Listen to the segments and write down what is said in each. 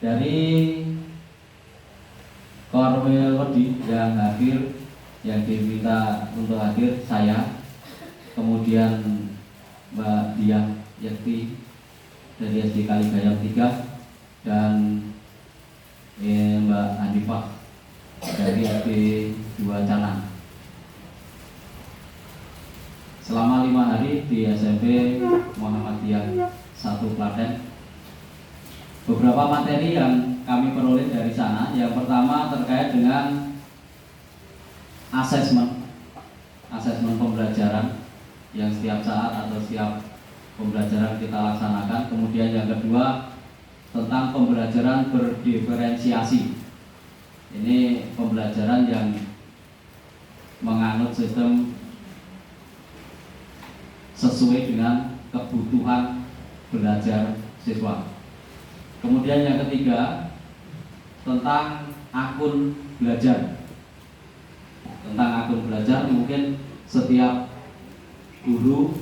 Dari Korwil Wedi yang hadir, yang diminta untuk hadir, saya, kemudian Mbak Diah Yakti dari SD Kaligayam 3, dan Mbak Hanifah dari SD 2 Canang. Selama 5 hari di SMP Muhammadiyah 1 Klaten, beberapa materi yang kami peroleh dari sana. Yang pertama terkait dengan asesmen pembelajaran yang setiap saat atau setiap pembelajaran kita laksanakan. Kemudian yang kedua tentang pembelajaran berdiferensiasi. Ini pembelajaran yang menganut sistem sesuai dengan kebutuhan belajar siswa. Kemudian yang ketiga tentang akun belajar. Tentang akun belajar, mungkin setiap guru,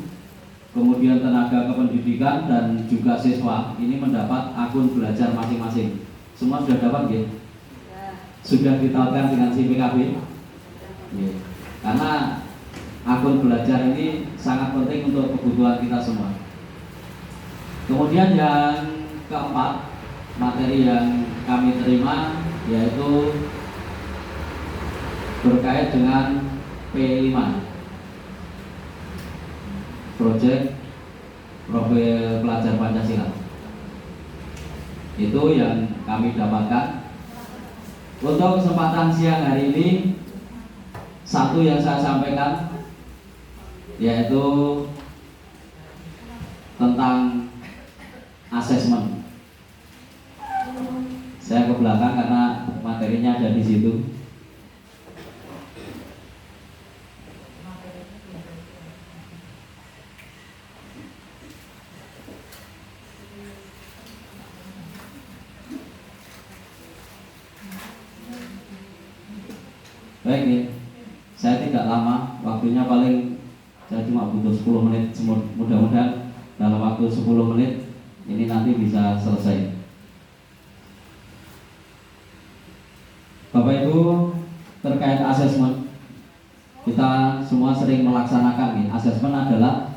kemudian tenaga kependidikan dan juga siswa ini mendapat akun belajar masing-masing. Semua sudah dapat ya? Sudah ditautkan dengan CPKB? Ya. Karena akun belajar ini sangat penting untuk kebutuhan kita semua. Kemudian yang keempat, materi yang kami terima yaitu berkait dengan P5, Proyek Profil Pelajar Pancasila. Itu yang kami dapatkan. Untuk kesempatan siang hari ini, satu yang saya sampaikan yaitu tentang asesmen. Saya ke belakang karena materinya ada di situ. Baik nih, saya tidak lama, waktunya paling saya cuma butuh 10 menit. Mudah-mudahan dalam waktu 10 menit ini nanti bisa selesai. Bapak Ibu, terkait asesmen, kita semua sering melaksanakan nih. Asesmen adalah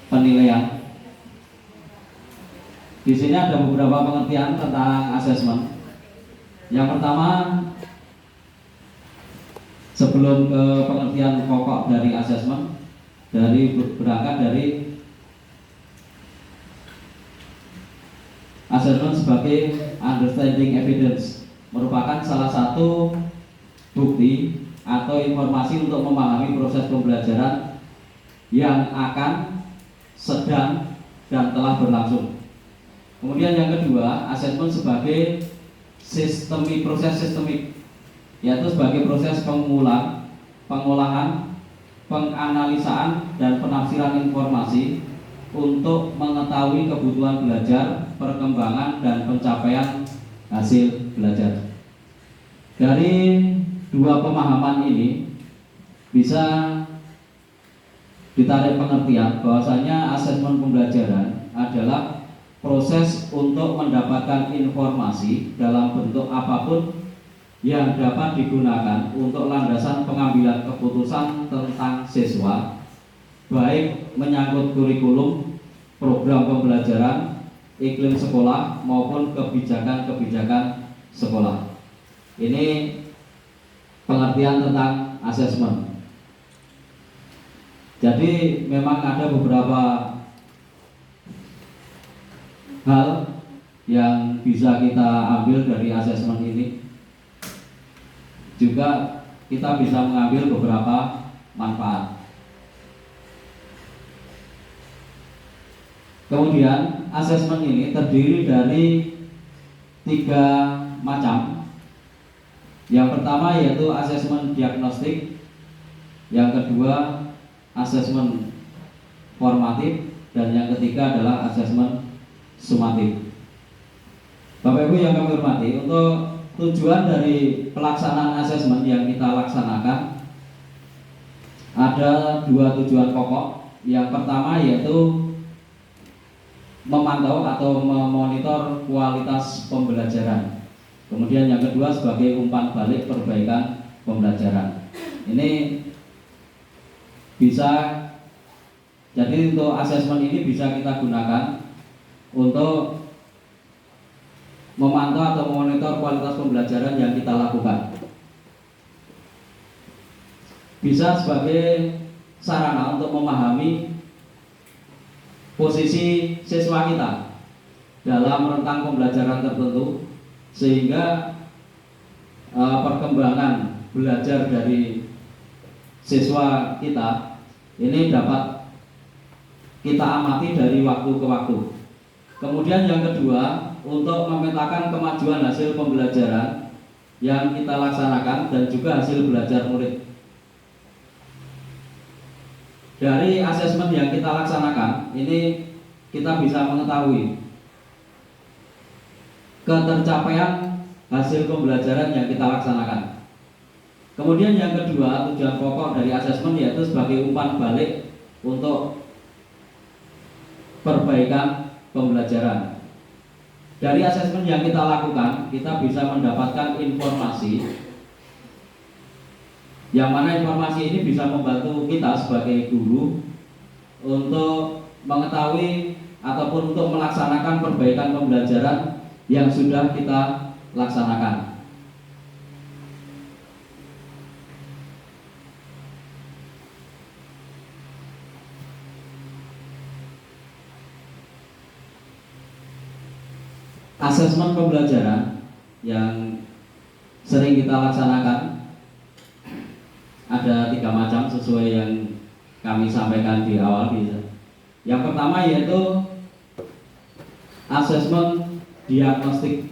penilaian. Di sini ada beberapa pengertian tentang asesmen. Yang pertama, sebelum ke pengertian pokok dari asesmen, berangkat dari asesmen sebagai understanding evidence, merupakan salah satu bukti atau informasi untuk memahami proses pembelajaran yang akan, sedang, dan telah berlangsung. Kemudian yang kedua, asesmen sebagai proses sistemik, yaitu sebagai proses pengolahan, penganalisaan, dan penafsiran informasi untuk mengetahui kebutuhan belajar, perkembangan, dan pencapaian hasil belajar. Dari dua pemahaman ini bisa ditarik pengertian bahwasanya asesmen pembelajaran adalah proses untuk mendapatkan informasi dalam bentuk apapun yang dapat digunakan untuk landasan pengambilan keputusan tentang siswa, baik menyangkut kurikulum, program pembelajaran, iklim sekolah, maupun kebijakan-kebijakan sekolah. Ini pengertian tentang asesmen. Jadi memang ada beberapa hal yang bisa kita ambil dari asesmen ini. Juga kita bisa mengambil beberapa manfaat. Kemudian asesmen ini terdiri dari 3 macam. Yang pertama yaitu asesmen diagnostik, yang kedua asesmen formatif, dan yang ketiga adalah asesmen sumatif. Bapak Ibu yang kami hormati, untuk tujuan dari pelaksanaan asesmen yang kita laksanakan ada 2 tujuan pokok. Yang pertama yaitu memantau atau memonitor kualitas pembelajaran. Kemudian yang kedua sebagai umpan balik perbaikan pembelajaran. Ini bisa, jadi untuk asesmen ini bisa kita gunakan untuk memantau atau memonitor kualitas pembelajaran yang kita lakukan. Bisa sebagai sarana untuk memahami posisi siswa kita dalam rentang pembelajaran tertentu, sehingga perkembangan belajar dari siswa kita ini dapat kita amati dari waktu ke waktu. Kemudian yang kedua, untuk memetakan kemajuan hasil pembelajaran yang kita laksanakan dan juga hasil belajar murid. Dari asesmen yang kita laksanakan, ini kita bisa mengetahui ketercapaian hasil pembelajaran yang kita laksanakan. Kemudian yang kedua, tujuan pokok dari asesmen yaitu sebagai umpan balik untuk perbaikan pembelajaran. Dari asesmen yang kita lakukan, kita bisa mendapatkan informasi, yang mana informasi ini bisa membantu kita sebagai guru untuk mengetahui ataupun untuk melaksanakan perbaikan pembelajaran yang sudah kita laksanakan. Asesmen pembelajaran yang sering kita laksanakan ada 3 macam sesuai yang kami sampaikan di awal. Yang pertama yaitu asesmen diagnostik,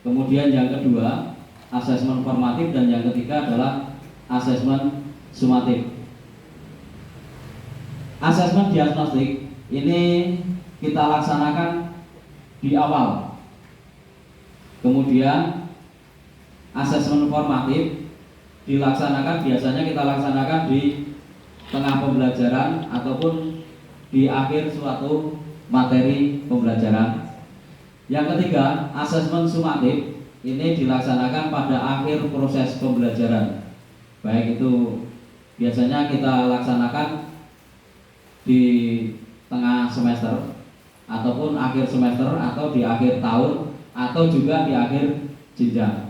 kemudian yang kedua asesmen formatif, dan yang ketiga adalah asesmen sumatif. Asesmen diagnostik ini kita laksanakan di awal. Kemudian asesmen formatif dilaksanakan, biasanya kita laksanakan di tengah pembelajaran ataupun di akhir suatu materi pembelajaran. Yang ketiga, asesmen sumatif ini dilaksanakan pada akhir proses pembelajaran. Baik itu biasanya kita laksanakan di tengah semester ataupun akhir semester atau di akhir tahun atau juga di akhir jenjang.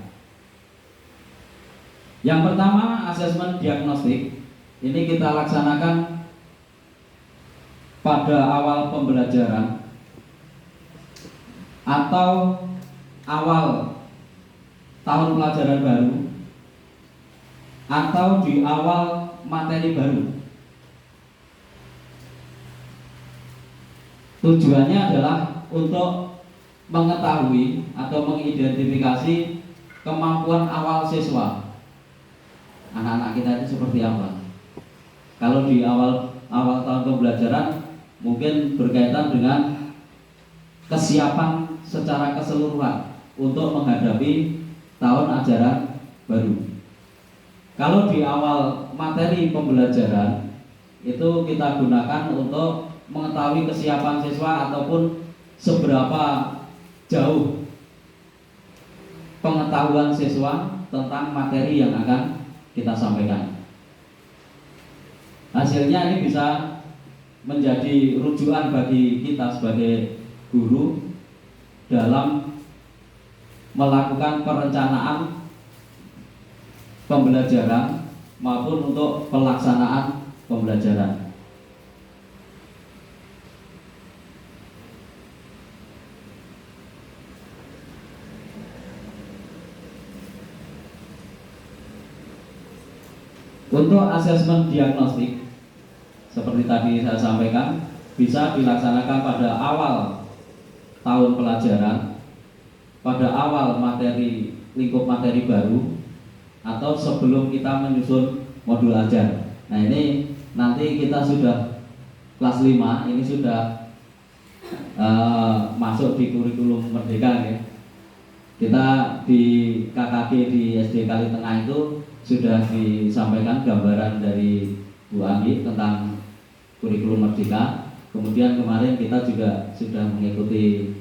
Yang pertama, asesmen diagnostik ini kita laksanakan pada awal pembelajaran atau awal tahun pelajaran baru atau di awal materi baru. Tujuannya adalah untuk mengetahui atau mengidentifikasi kemampuan awal siswa. Anak-anak kita itu seperti apa? Kalau di awal tahun pembelajaran mungkin berkaitan dengan kesiapan secara keseluruhan untuk menghadapi tahun ajaran baru. Kalau di awal materi pembelajaran itu kita gunakan untuk mengetahui kesiapan siswa ataupun seberapa jauh pengetahuan siswa tentang materi yang akan kita sampaikan. Hasilnya ini bisa menjadi rujukan bagi kita sebagai guru dalam melakukan perencanaan pembelajaran maupun untuk pelaksanaan pembelajaran. Untuk asesmen diagnostik, seperti tadi saya sampaikan, bisa dilaksanakan pada awal tahun pelajaran, pada awal materi lingkup materi baru, atau sebelum kita menyusun modul ajar. Nah, ini nanti kita sudah kelas 5, ini sudah masuk di kurikulum Merdeka ya. Kita di KKG di SD Kalitengah itu sudah disampaikan gambaran dari Bu Anggi tentang kurikulum Merdeka. Kemudian kemarin kita juga sudah mengikuti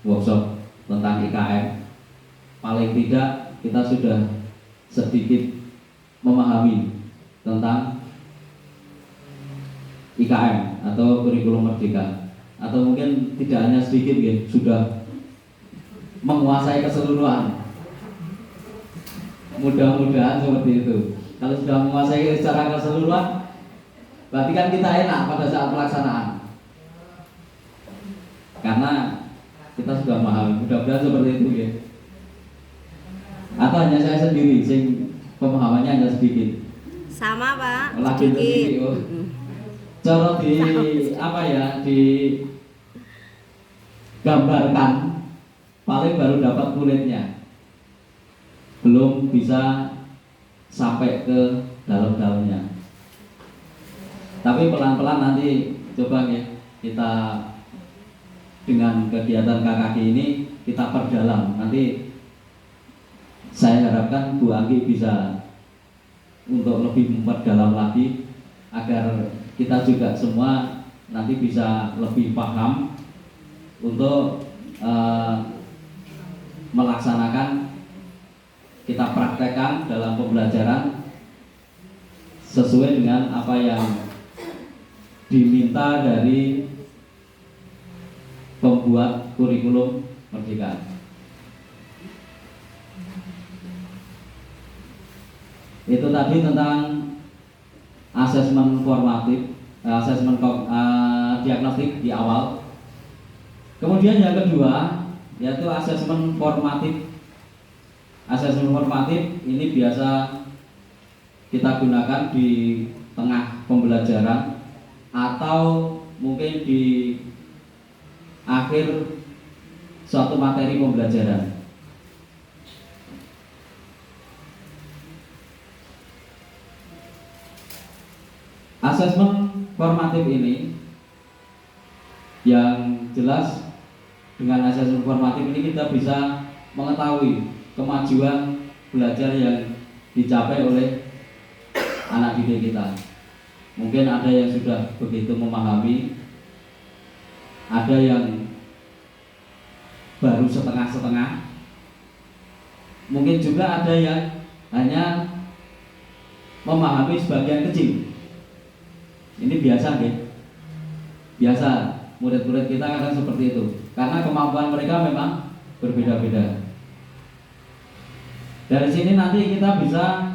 workshop tentang IKM. Paling tidak kita sudah sedikit memahami tentang IKM atau kurikulum merdeka, atau mungkin tidak hanya sedikit ya, sudah menguasai keseluruhan. Mudah-mudahan seperti itu. Kalau sudah menguasai secara keseluruhan, berarti kan kita enak pada saat pelaksanaan, karena kita sudah memahami. Mudah-mudahan seperti itu ya. Atau hanya saya sendiri sing pemahamannya hanya sedikit. Sama Pak. Lagi sedikit. Oh. Cara di apa ya, digambarkan paling baru dapat kulitnya, belum bisa sampai ke dalam-dalamnya. Tapi pelan-pelan nanti coba ya, kita dengan kegiatan KKD ini kita perdalam. Nanti saya harapkan Bu Anggi bisa untuk lebih memperdalam lagi, agar kita juga semua nanti bisa lebih paham untuk melaksanakan, kita praktekkan dalam pembelajaran sesuai dengan apa yang diminta dari pembuat kurikulum merdeka. Itu tadi tentang asesmen formatif, asesmen diagnostik di awal. Kemudian yang kedua yaitu asesmen formatif. Asesmen formatif ini biasa kita gunakan di tengah pembelajaran atau mungkin di akhir suatu materi pembelajaran. Asesmen formatif ini yang jelas, dengan asesmen formatif ini kita bisa mengetahui kemajuan belajar yang dicapai oleh anak didik kita. Mungkin ada yang sudah begitu memahami, ada yang baru setengah-setengah, mungkin juga ada yang hanya memahami sebagian kecil. Ini biasa ya, biasa murid-murid kita kadang seperti itu, karena kemampuan mereka memang berbeda-beda. Dari sini nanti kita bisa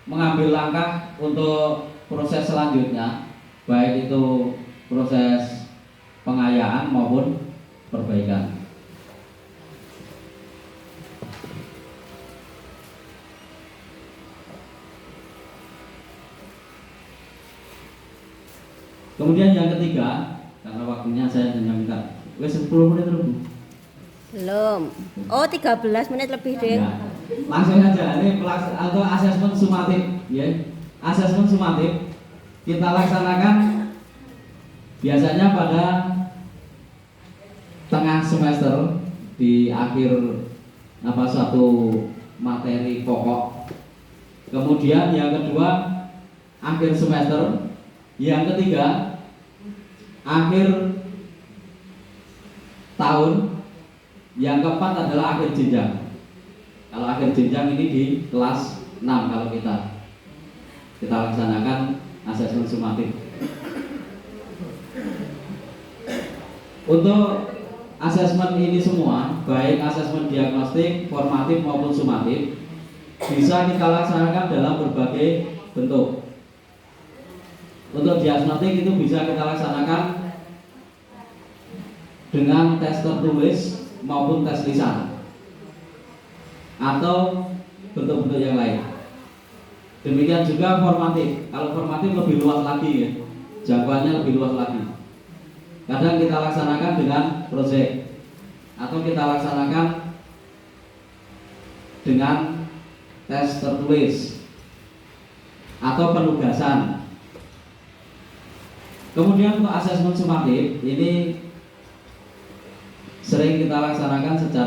mengambil langkah untuk proses selanjutnya, baik itu proses pengayaan maupun perbaikan. Kemudian yang ketiga, karena waktunya saya hanya minta 10 menit lebih. Belum. Oh, 13 menit lebih, Dek. Ya, langsung aja, ini atau asesmen sumatif ya. Asesmen sumatif kita laksanakan biasanya pada tengah semester, di akhir suatu materi pokok. Kemudian yang kedua akhir semester. Yang ketiga akhir tahun. Yang keempat adalah akhir jenjang. Kalau akhir jenjang ini di kelas 6 kalau kita laksanakan asesmen sumatif. Untuk asesmen ini semua, baik asesmen diagnostik, formatif maupun sumatif, bisa kita laksanakan dalam berbagai bentuk. Untuk diagnostik itu bisa kita laksanakan dengan tes tertulis maupun tes lisan, atau bentuk-bentuk yang lain. Demikian juga formatif. Kalau formatif lebih luas lagi ya, jangkauannya lebih luas lagi. Kadang kita laksanakan dengan proyek, atau kita laksanakan dengan tes tertulis atau penugasan. Kemudian untuk asesmen sumatif ini sering kita laksanakan secara